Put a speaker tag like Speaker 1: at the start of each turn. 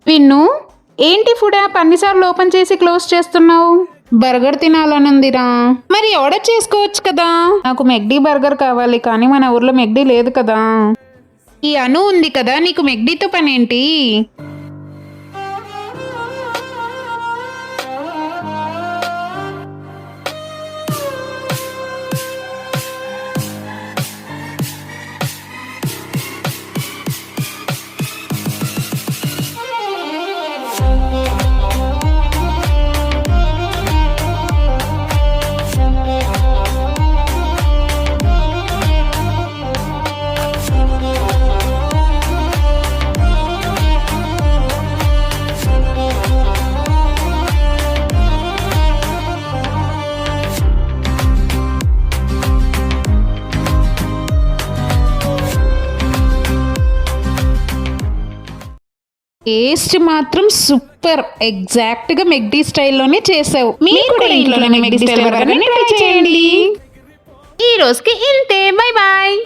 Speaker 1: విన్ను, ఏంటి food app అన్నిసార్లు open చేసి క్లోజ్ చేస్తున్నావు? బర్గర్ తినాలనుందిరా. మరి ఆర్డర్ చేసుకోవచ్చు కదా. నాకు మెక్డీ బర్గర్ కావాలి, కానీ మన ఊర్లో మెక్డీ లేదు కదా. ఈ అను ఉంది కదా, నీకు మెక్డీతో పనేంటి? టేస్ట్ మాత్రం సూపర్. ఎగ్జాక్ట్ గా మెక్డీ స్టైల్లోనే చేసావు. మీరు కూడా ఇంట్లోనే మెక్డీ స్టైల్ బర్గర్ని ట్రై చేయండి. ఈ రోజుకి ఇంతే. Bye bye.